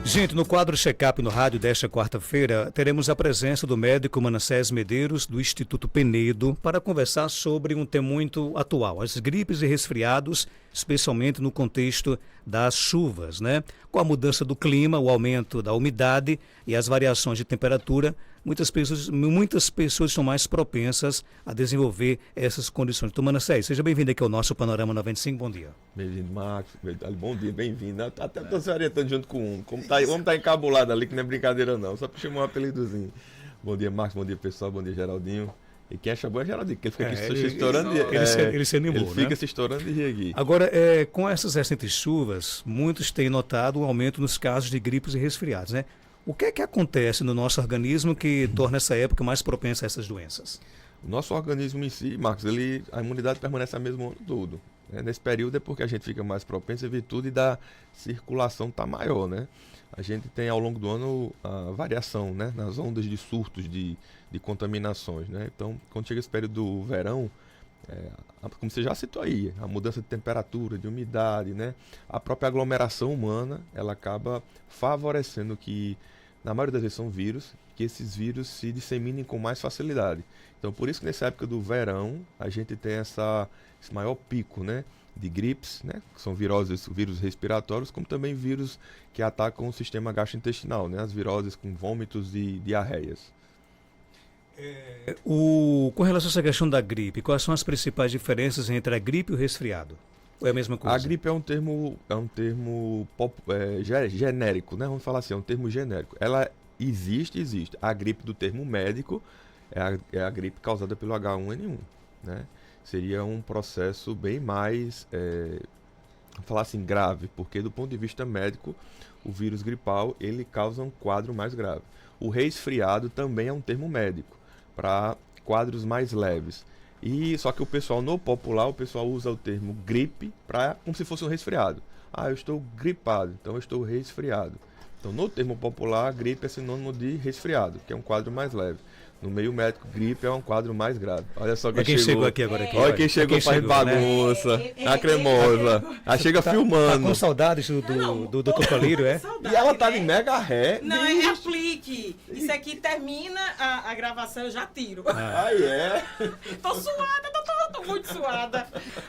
Gente, no quadro Check-up no rádio desta quarta-feira, teremos a presença do médico Manassés Medeiros, do Instituto Penedo, para conversar sobre um tema muito atual, as gripes e resfriados, especialmente no contexto das chuvas, né? Com a mudança do clima, o aumento da umidade e as variações de temperatura, muitas pessoas são mais propensas a desenvolver essas condições. Então, Manassés, seja bem-vindo aqui ao nosso Panorama 95, bom dia. Bem-vindo, Marcos. Bom dia, bem-vindo. Até estou se orientando junto com um. Vamos estar encabulado ali, que não é brincadeira não, só para chamar um apelidozinho. Bom dia, Marcos, bom dia, pessoal, bom dia, Geraldinho. E quem achou bom é Geraldinho, que ele fica aqui se estourando de rir. Ele se animou, ele fica se estourando de rir aqui. Agora, com essas recentes chuvas, muitos têm notado um aumento nos casos de gripes e resfriados, né? O que é que acontece no nosso organismo que torna essa época mais propensa a essas doenças? O nosso organismo em si, Marcos, a imunidade permanece a mesma o ano todo. Nesse período é porque a gente fica mais propenso em virtude da circulação estar maior, né? A gente tem ao longo do ano a variação, né, nas ondas de surtos de contaminações, né? Então, quando chega esse período do verão, como você já citou aí, a mudança de temperatura, de umidade, né? A própria aglomeração humana, ela acaba favorecendo que, na maioria das vezes são vírus, que esses vírus se disseminem com mais facilidade. Então, por isso que nessa época do verão, a gente tem esse maior pico, né, de gripes, né, que são viroses, vírus respiratórios, como também vírus que atacam o sistema gastrointestinal, né, as viroses com vômitos e diarreias. Com relação a essa questão da gripe, quais são as principais diferenças entre a gripe e o resfriado? Ou é a mesma coisa? A gripe é um termo genérico, né, vamos falar assim, é um termo genérico. Ela existe. A gripe do termo médico é a gripe causada pelo H1N1, né? Seria um processo bem mais, vamos falar assim, grave, porque do ponto de vista médico, o vírus gripal, ele causa um quadro mais grave. O resfriado também é um termo médico, para quadros mais leves. Só que o pessoal, no popular, o pessoal usa o termo gripe como se fosse um resfriado. Eu estou gripado, então eu estou resfriado. Então, no termo popular, gripe é sinônimo de resfriado, que é um quadro mais leve. No meio médico, gripe é um quadro mais grave. Olha só quem chegou aqui agora. Olha quem chegou, faz bagunça. A cremosa. Ela chega filmando. Tá com saudades do Dr. Colírio, é? E ela tá de mega ré. Não, é aplique. Isso aqui termina a gravação, eu já tiro. Tô suada, tô muito suada.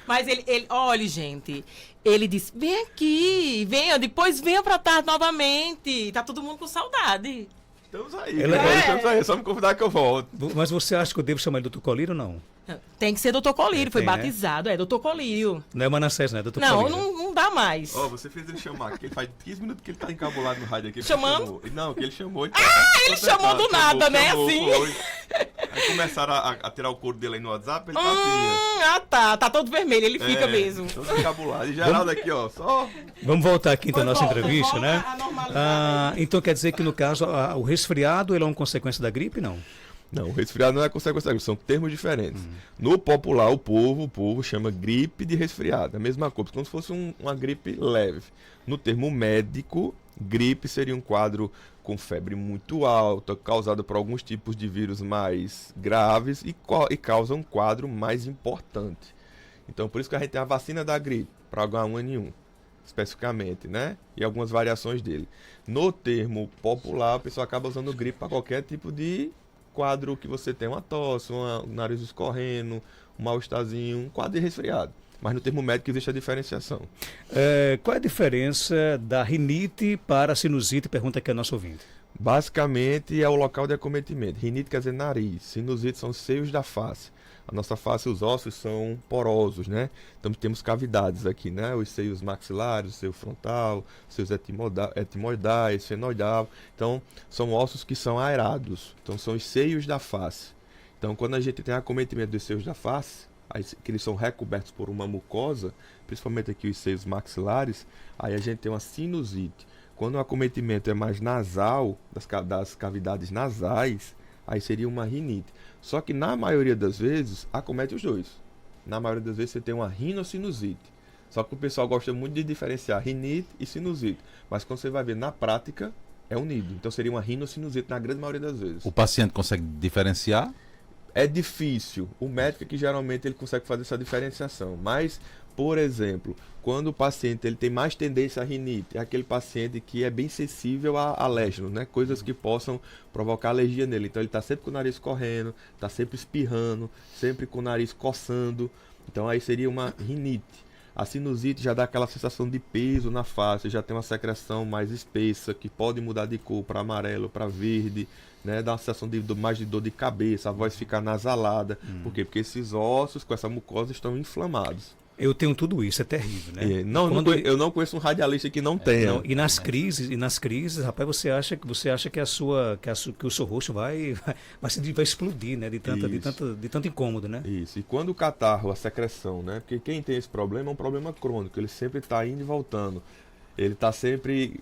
Mas olha, gente, ele disse, vem aqui, depois venha pra tarde novamente. Tá todo mundo com saudade. Estamos aí, só me convidar que eu volto. Mas você acha que eu devo chamar ele Dr. Colírio ou não? Tem que ser Dr. Colírio, foi tem, batizado, Dr. Colírio. Não é Manassés, não é Dr. Colírio. Não dá mais. Você fez ele chamar, porque ele faz 15 minutos que ele tá encabulado no rádio aqui. Chamando? Não, que ele chamou. Ele chamou do nada, né, assim? Aí começaram a tirar o couro dele aí no WhatsApp, ele tá assim. Tá todo vermelho, ele fica mesmo. Todo encabulado. E Geraldo aqui, ó, só... Vamos voltar aqui então à nossa entrevista, volta né? a normalidade. Então quer dizer que no caso, o resfriado, ele é uma consequência da gripe, não? Não, o resfriado não é consequência da gripe, são termos diferentes. No popular, o povo chama gripe de resfriado, é a mesma coisa, como se fosse uma gripe leve. No termo médico, gripe seria um quadro com febre muito alta, causado por alguns tipos de vírus mais graves e causa um quadro mais importante. Então, por isso que a gente tem a vacina da gripe, para H1N1, especificamente, né? E algumas variações dele. No termo popular, a pessoa acaba usando gripe para qualquer tipo de quadro que você tem, uma tosse, um nariz escorrendo, um mal-estarzinho, um quadro de resfriado. Mas no termo médico existe a diferenciação. Qual é a diferença da rinite para a sinusite? Pergunta aqui a nosso ouvinte. Basicamente é o local de acometimento. Rinite quer dizer nariz, sinusite são os seios da face. A nossa face, os ossos são porosos, né? Então temos cavidades aqui, né? Os seios maxilares, o seio frontal, os seios etimoidais, senoidal. Então são ossos que são aerados. Então são os seios da face. Então quando a gente tem acometimento dos seios da face, que eles são recobertos por uma mucosa, principalmente aqui os seios maxilares, aí a gente tem uma sinusite. Quando o acometimento é mais nasal, das cavidades nasais, aí seria uma rinite. Só que na maioria das vezes, acomete os dois. Na maioria das vezes você tem uma rinocinusite. Só que o pessoal gosta muito de diferenciar rinite e sinusite. Mas quando você vai ver na prática, é unido. Então seria uma rinocinusite na grande maioria das vezes. O paciente consegue diferenciar? É difícil. O médico é que geralmente ele consegue fazer essa diferenciação. Mas por exemplo, quando o paciente ele tem mais tendência à rinite, é aquele paciente que é bem sensível a alérgenos, né? Coisas que possam provocar alergia nele. Então ele está sempre com o nariz correndo, está sempre espirrando, sempre com o nariz coçando. Então aí seria uma rinite. A sinusite já dá aquela sensação de peso na face, já tem uma secreção mais espessa, que pode mudar de cor para amarelo, para verde, né? Dá uma sensação mais de dor de cabeça, a voz fica nasalada. Por quê? Porque esses ossos com essa mucosa estão inflamados. Eu tenho tudo isso, é terrível, né? Eu não conheço um radialista que não tenha. Não, e nas crises, rapaz, você acha que que o seu rosto vai explodir, né? De tanto incômodo, né? Isso. E quando o catarro, a secreção, né? Porque quem tem esse problema é um problema crônico, ele sempre está indo e voltando. Ele está sempre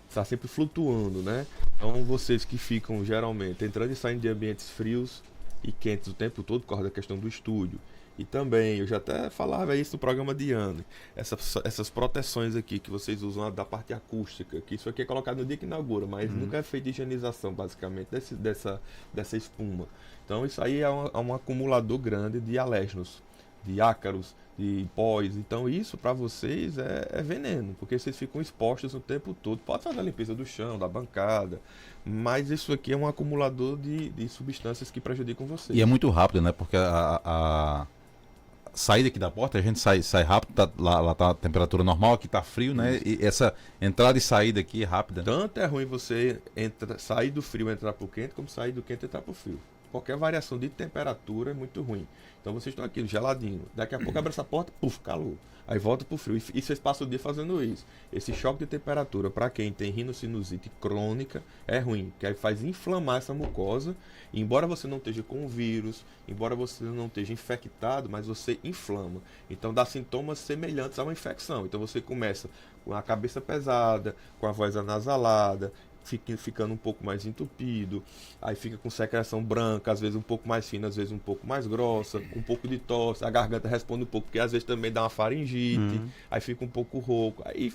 flutuando, né? Então vocês que ficam geralmente entrando e saindo de ambientes frios e quentes o tempo todo, por causa da questão do estúdio. E também, eu já até falava isso no programa de Anne, essas proteções aqui que vocês usam da parte acústica, que isso aqui é colocado no dia que inaugura, mas nunca é feita higienização, basicamente, dessa espuma. Então isso aí é um acumulador grande de alérgenos, de ácaros, de pós. Então isso para vocês é veneno, porque vocês ficam expostos o tempo todo. Pode fazer a limpeza do chão, da bancada, mas isso aqui é um acumulador de substâncias que prejudicam vocês. E é muito rápido, né? Porque a saída aqui da porta, a gente sai rápido, lá tá a temperatura normal, aqui tá frio, né? E essa entrada e saída aqui é rápida. Tanto é ruim você sair do frio e entrar pro quente, como sair do quente e entrar pro frio. Qualquer variação de temperatura é muito ruim. Então vocês estão aqui geladinho, daqui a pouco abre essa porta, puf, calor. Aí volta pro frio. E vocês passam o dia fazendo isso. Esse choque de temperatura, para quem tem rinocinusite crônica, é ruim, que aí faz inflamar essa mucosa. E embora você não esteja com o vírus, embora você não esteja infectado, mas você inflama. Então dá sintomas semelhantes a uma infecção. Então você começa com a cabeça pesada, com a voz anasalada, ficando um pouco mais entupido, aí fica com secreção branca, às vezes um pouco mais fina, às vezes um pouco mais grossa, um pouco de tosse, a garganta responde um pouco, porque às vezes também dá uma faringite, aí fica um pouco rouco, aí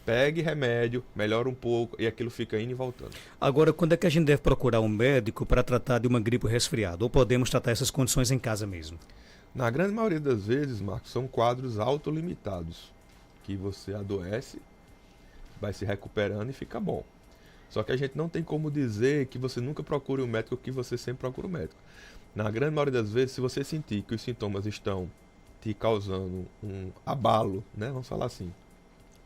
pegue remédio, melhora um pouco e aquilo fica indo e voltando. Agora, quando é que a gente deve procurar um médico para tratar de uma gripe ou resfriado? Ou podemos tratar essas condições em casa mesmo? Na grande maioria das vezes, Marcos, são quadros autolimitados, que você adoece, vai se recuperando e fica bom. Só que a gente não tem como dizer que você nunca procure um médico, que você sempre procura um médico. Na grande maioria das vezes, se você sentir que os sintomas estão te causando um abalo, né? Vamos falar assim,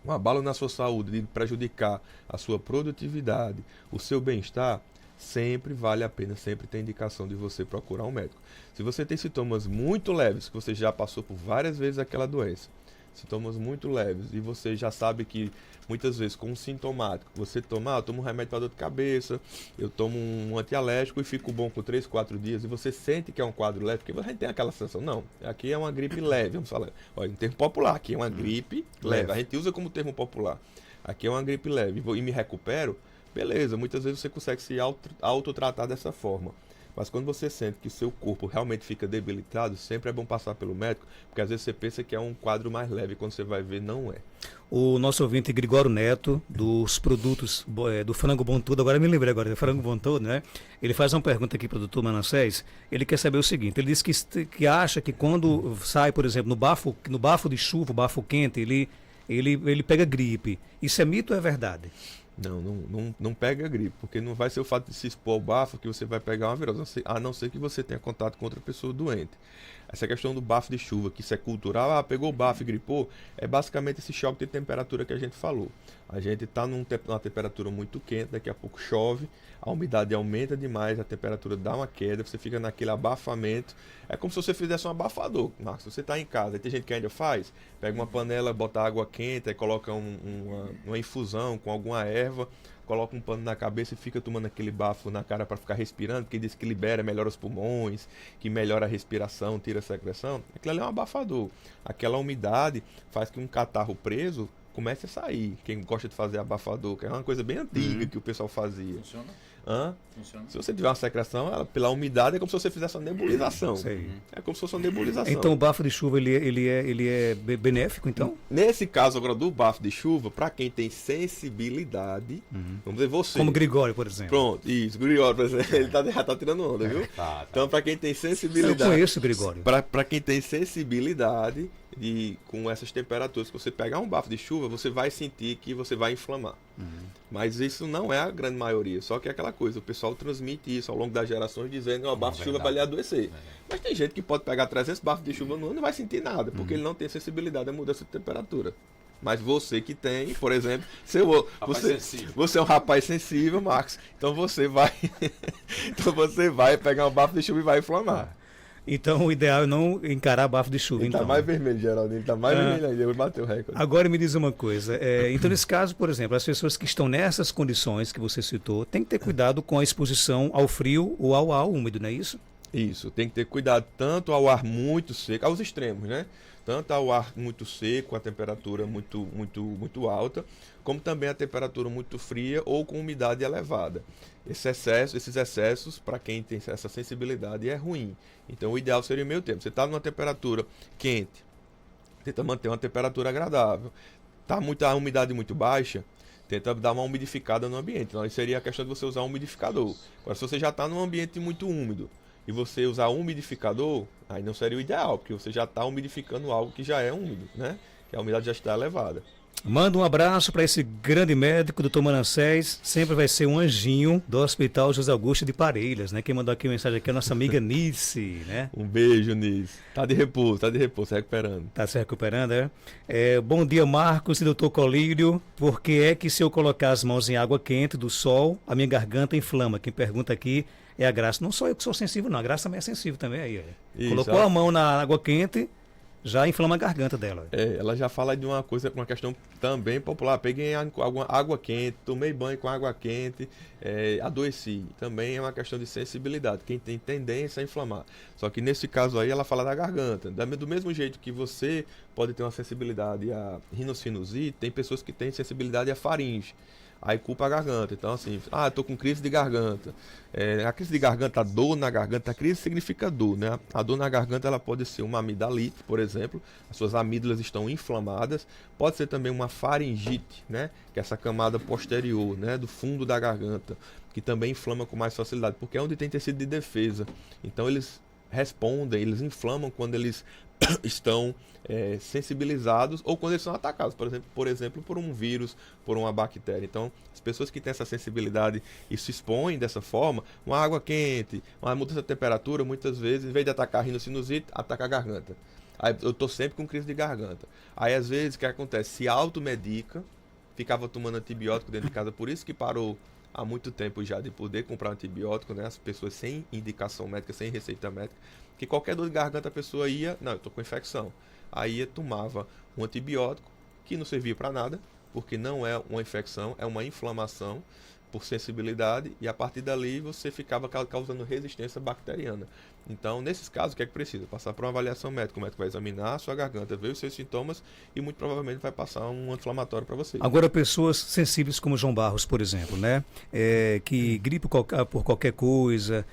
um abalo na sua saúde, de prejudicar a sua produtividade, o seu bem-estar, sempre vale a pena, sempre tem indicação de você procurar um médico. Se você tem sintomas muito leves, que você já passou por várias vezes aquela doença, sintomas muito leves, e você já sabe que muitas vezes com um sintomático, você toma um remédio para dor de cabeça, eu tomo um antialérgico e fico bom por 3, 4 dias, e você sente que é um quadro leve, porque a gente tem aquela sensação, não, aqui é uma gripe leve, vamos falar, olha, em termo popular, aqui é uma gripe leve, a gente usa como termo popular, aqui é uma gripe leve, e me recupero, beleza, muitas vezes você consegue se autotratar dessa forma. Mas quando você sente que o seu corpo realmente fica debilitado, sempre é bom passar pelo médico, porque às vezes você pensa que é um quadro mais leve, quando você vai ver, não é. O nosso ouvinte Gregório Neto, dos produtos do Frango Bom Tudo, agora me lembrei do Frango Bom Tudo, né? Ele faz uma pergunta aqui para o doutor Manassés, ele quer saber o seguinte, ele diz que acha que quando sai, por exemplo, no bafo de chuva, bafo quente, ele pega gripe. Isso é mito ou é verdade? Não pega gripe, porque não vai ser o fato de se expor ao bafo que você vai pegar uma virose, a não ser que você tenha contato com outra pessoa doente. Essa questão do bafo de chuva, que isso é cultural, pegou o bafo e gripou, é basicamente esse choque de temperatura que a gente falou. A gente está numa temperatura muito quente, daqui a pouco chove, a umidade aumenta demais, a temperatura dá uma queda, você fica naquele abafamento. É como se você fizesse um abafador, Marcos. Você está em casa, tem gente que ainda faz, pega uma panela, bota água quente, aí coloca uma infusão com alguma erva, coloca um pano na cabeça e fica tomando aquele bafo na cara para ficar respirando, porque diz que libera, melhora os pulmões, que melhora a respiração, tira a secreção. Aquilo ali é um abafador. Aquela umidade faz que um catarro preso comece a sair. Quem gosta de fazer abafador, que é uma coisa bem antiga que o pessoal fazia. Funciona? Funciona. Se você tiver uma secreção, pela umidade é como se você fizesse uma nebulização. É como se fosse uma nebulização. Então o bafo de chuva ele é benéfico, então? Nesse caso agora do bafo de chuva, para quem tem sensibilidade, vamos dizer você. Como Gregório, por exemplo. Pronto, isso, Gregório, por exemplo, ele já tá tirando onda, viu? Tá. Então para quem tem sensibilidade. Eu conheço o Gregório. Para quem tem sensibilidade, com essas temperaturas. Se você pegar um bafo de chuva, você vai sentir que você vai inflamar. Mas isso não é a grande maioria, só que é aquela coisa, o pessoal transmite isso ao longo das gerações dizendo que o bafo de chuva vai lhe adoecer. Mas tem gente que pode pegar 300 bafos de chuva no ano e não vai sentir nada, porque ele não tem sensibilidade à mudança de temperatura. Mas você que tem, por exemplo, você é um rapaz sensível, Marcos, então você vai pegar um bafo de chuva e vai inflamar. Então o ideal é não encarar bafo de chuva. Ele tá mais vermelho, Geraldo, ele tá mais vermelho ainda, eu bateu o recorde. Agora me diz uma coisa, então nesse caso, por exemplo, as pessoas que estão nessas condições que você citou, tem que ter cuidado com a exposição ao frio ou ao ar úmido, não é isso? Isso, tem que ter cuidado tanto ao ar muito seco, aos extremos, né? Tanto ao ar muito seco, a temperatura muito alta, como também a temperatura muito fria ou com umidade elevada. Esses excessos, para quem tem essa sensibilidade, é ruim. Então o ideal seria o meio termo. Você está numa temperatura quente, tenta manter uma temperatura agradável. Está a umidade muito baixa, tenta dar uma umidificada no ambiente. Então aí seria a questão de você usar um umidificador. Agora, se você já está num ambiente muito úmido, e você usar um umidificador, aí não seria o ideal, porque você já está umidificando algo que já é úmido, né? Que a umidade já está elevada. Manda um abraço para esse grande médico, Dr. Manassés, sempre vai ser um anjinho do Hospital José Augusto de Parelhas, né? Quem mandou aqui uma mensagem aqui é a nossa amiga Nice, né? Um beijo, Nice. Tá de repouso, se recuperando. Tá se recuperando, bom dia, Marcos e Dr. Colírio. Por que é que se eu colocar as mãos em água quente do sol, a minha garganta inflama? Quem pergunta aqui é a Graça. Não sou eu que sou sensível, não. A Graça também é sensível também aí. Isso, colocou a mão na água quente, já inflama a garganta dela. Ela já fala de uma questão também popular. Peguei água quente, tomei banho com água quente, adoeci. Também é uma questão de sensibilidade. Quem tem tendência a inflamar. Só que nesse caso aí ela fala da garganta. Do mesmo jeito que você pode ter uma sensibilidade a rinocinusite, tem pessoas que têm sensibilidade a faringe. Aí culpa a garganta. Então, assim, eu tô com crise de garganta. A crise de garganta, a dor na garganta, a crise significa dor, né? A dor na garganta, ela pode ser uma amidalite, por exemplo. As suas amígdalas estão inflamadas. Pode ser também uma faringite, né? Que é essa camada posterior, né? Do fundo da garganta, que também inflama com mais facilidade, porque é onde tem tecido de defesa. Então, eles respondem, eles inflamam quando eles estão sensibilizados ou quando eles são atacados, por exemplo, por um vírus, por uma bactéria. Então, as pessoas que têm essa sensibilidade e se expõem dessa forma, uma água quente, uma mudança de temperatura, muitas vezes, em vez de atacar a rinocinusite, ataca a garganta. Aí eu estou sempre com crise de garganta. Aí, às vezes, o que acontece? Se automedica, ficava tomando antibiótico dentro de casa, por isso que parou há muito tempo já de poder comprar antibiótico, né? As pessoas sem indicação médica, sem receita médica, que qualquer dor de garganta a pessoa ia, não, eu estou com infecção. Aí tomava um antibiótico que não servia para nada, porque não é uma infecção, é uma inflamação por sensibilidade, e a partir dali você ficava causando resistência bacteriana. Então, nesses casos, o que é que precisa? Passar por uma avaliação médica. O médico vai examinar a sua garganta, ver os seus sintomas e muito provavelmente vai passar um anti-inflamatório para você. Agora, pessoas sensíveis como João Barros, por exemplo, né? Que gripe por qualquer coisa,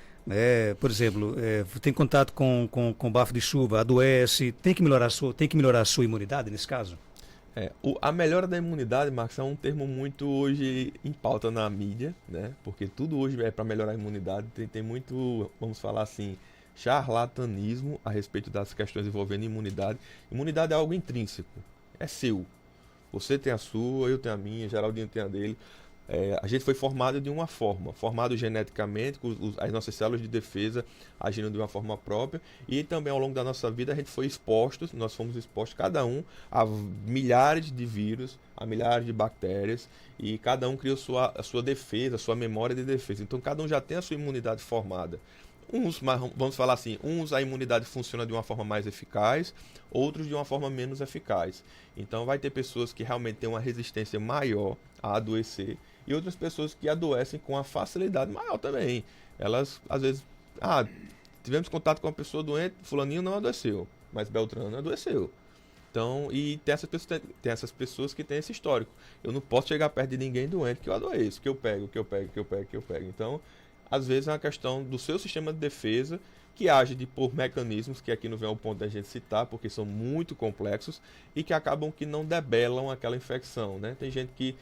por exemplo, tem contato com bafo de chuva, adoece, tem que melhorar a sua imunidade nesse caso? A melhora da imunidade, Marcos, é um termo muito hoje em pauta na mídia, né? Porque tudo hoje é para melhorar a imunidade. Tem muito, vamos falar assim, charlatanismo a respeito das questões envolvendo imunidade. Imunidade é algo intrínseco, é seu. Você tem a sua, eu tenho a minha, Geraldinho tem a dele. A gente foi formado de uma forma, formado geneticamente, com as nossas células de defesa agindo de uma forma própria, e também ao longo da nossa vida a gente foi exposto, nós fomos expostos cada um a milhares de vírus, a milhares de bactérias, e cada um criou a sua defesa, a sua memória de defesa. Então cada um já tem a sua imunidade formada. Vamos falar assim, uns a imunidade funciona de uma forma mais eficaz, outros de uma forma menos eficaz. Então vai ter pessoas que realmente têm uma resistência maior a adoecer, e outras pessoas que adoecem com a facilidade maior também. Elas, às vezes, tivemos contato com uma pessoa doente, fulaninho não adoeceu, mas Beltrano adoeceu. Então, e tem essas pessoas que têm esse histórico. Eu não posso chegar perto de ninguém doente que eu adoeço, que eu pego. Então, às vezes é uma questão do seu sistema de defesa, que age por mecanismos que aqui não vem ao ponto da gente citar, porque são muito complexos, e que acabam que não debelam aquela infecção, né? Tem gente que,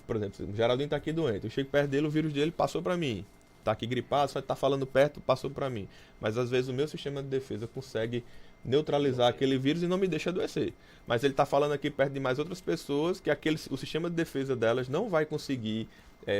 por exemplo, o Geraldinho está aqui doente, eu chego perto dele, o vírus dele passou para mim. Está aqui gripado, só está falando perto, passou para mim. Mas às vezes o meu sistema de defesa consegue neutralizar aquele vírus e não me deixa adoecer. Mas ele está falando aqui perto de mais outras pessoas que o sistema de defesa delas não vai conseguir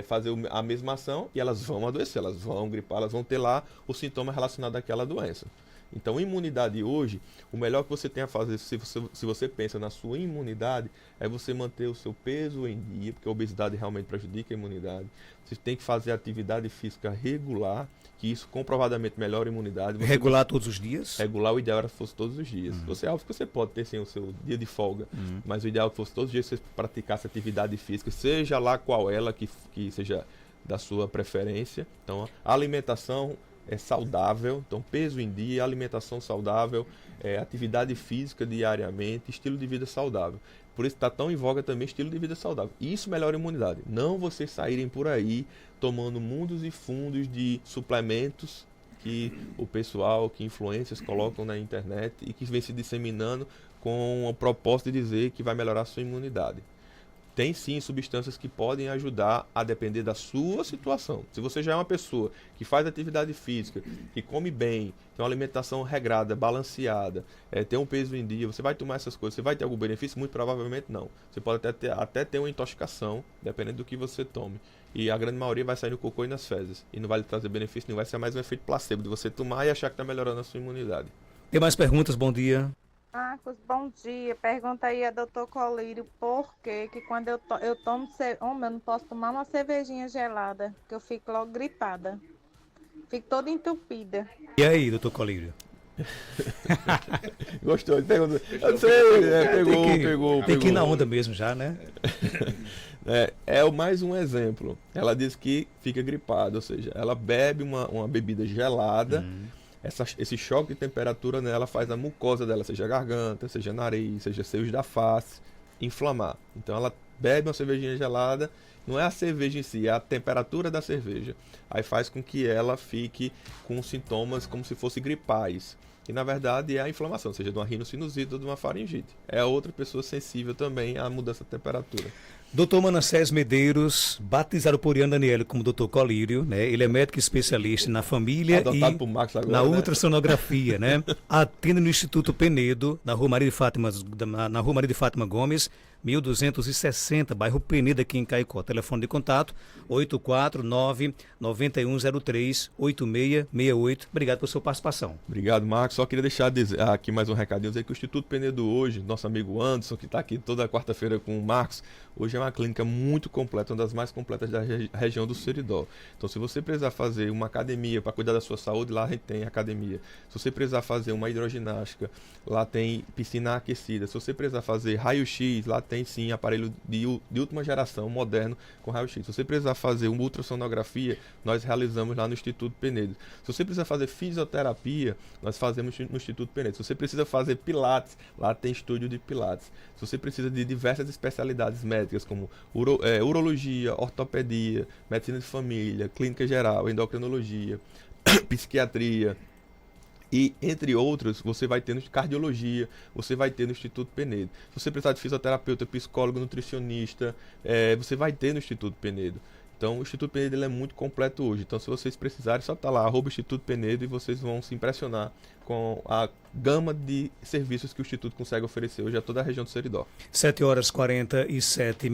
fazer a mesma ação e elas vão adoecer, elas vão gripar, elas vão ter lá o sintoma relacionado àquela doença. Então, imunidade hoje, o melhor que você tem a fazer, se você pensa na sua imunidade, é você manter o seu peso em dia, porque a obesidade realmente prejudica a imunidade. Você tem que fazer atividade física regular, que isso comprovadamente melhora a imunidade. Regular todos os dias? Regular, o ideal era que fosse todos os dias. Você é óbvio que você pode ter sim o seu dia de folga, mas o ideal é que fosse todos os dias você praticasse atividade física, seja lá qual ela que seja da sua preferência. Então, a alimentação é saudável, então peso em dia, alimentação saudável, atividade física diariamente, estilo de vida saudável. Por isso está tão em voga também estilo de vida saudável. Isso melhora a imunidade. Não vocês saírem por aí tomando mundos e fundos de suplementos que o pessoal, que influencers colocam na internet e que vem se disseminando com o propósito de dizer que vai melhorar a sua imunidade. Tem sim substâncias que podem ajudar a depender da sua situação. Se você já é uma pessoa que faz atividade física, que come bem, tem uma alimentação regrada, balanceada, tem um peso em dia, você vai tomar essas coisas, você vai ter algum benefício? Muito provavelmente não. Você pode até ter uma intoxicação, dependendo do que você tome. E a grande maioria vai sair no cocô e nas fezes. E não vai lhe trazer benefício nenhum, vai ser mais um efeito placebo de você tomar e achar que está melhorando a sua imunidade. Tem mais perguntas? Bom dia. Marcos, bom dia. Pergunta aí a doutor Colírio por que quando eu tomo, eu não posso tomar uma cervejinha gelada, que eu fico logo gripada. Fico toda entupida. E aí, doutor Colírio? Gostou de pergunta? Eu sei, pegou. Tem que ir na onda mesmo já, né? Mais um exemplo. Ela diz que fica gripada, ou seja, ela bebe uma bebida gelada. Esse choque de temperatura nela faz a mucosa dela, seja a garganta, seja nariz, seja seios da face, inflamar. Então ela bebe uma cervejinha gelada, não é a cerveja em si, é a temperatura da cerveja. Aí faz com que ela fique com sintomas como se fosse gripais. E na verdade é a inflamação, seja de uma rinocinusite ou de uma faringite. É outra pessoa sensível também à mudança de temperatura. Dr. Manassés Medeiros, batizado por Ian Daniele como Dr. Colírio, né? Ele é médico especialista na família adotado e por Max agora, na né? ultrassonografia, né? Atende no Instituto Penedo, na Rua Maria de Fátima Gomes, 1260, bairro Penedo, aqui em Caicó. Telefone de contato 849-9103-8668. Obrigado pela sua participação. Obrigado, Marcos. Só queria deixar aqui mais um recadinho, dizer que o Instituto Penedo hoje, nosso amigo Anderson, que está aqui toda quarta-feira com o Marcos, hoje é uma clínica muito completa, uma das mais completas da região do Seridó. Então, se você precisar fazer uma academia para cuidar da sua saúde, lá a gente tem academia. Se você precisar fazer uma hidroginástica, lá tem piscina aquecida. Se você precisar fazer raio-x, lá tem sim aparelho de última geração, moderno, com raio-x. Se você precisar fazer uma ultrassonografia, nós realizamos lá no Instituto Penedo. Se você precisar fazer fisioterapia, nós fazemos no Instituto Penedo. Se você precisa fazer pilates, lá tem estúdio de pilates. Se você precisa de diversas especialidades médicas, como urologia, ortopedia, medicina de família, clínica geral, endocrinologia, psiquiatria, e entre outros, você vai ter no cardiologia, você vai ter no Instituto Penedo. Se você precisar de fisioterapeuta, psicólogo, nutricionista, você vai ter no Instituto Penedo. Então, o Instituto Penedo ele é muito completo hoje. Então, se vocês precisarem, só tá lá, @Instituto Penedo, e vocês vão se impressionar com a gama de serviços que o Instituto consegue oferecer hoje a toda a região do Seridó. 7h47.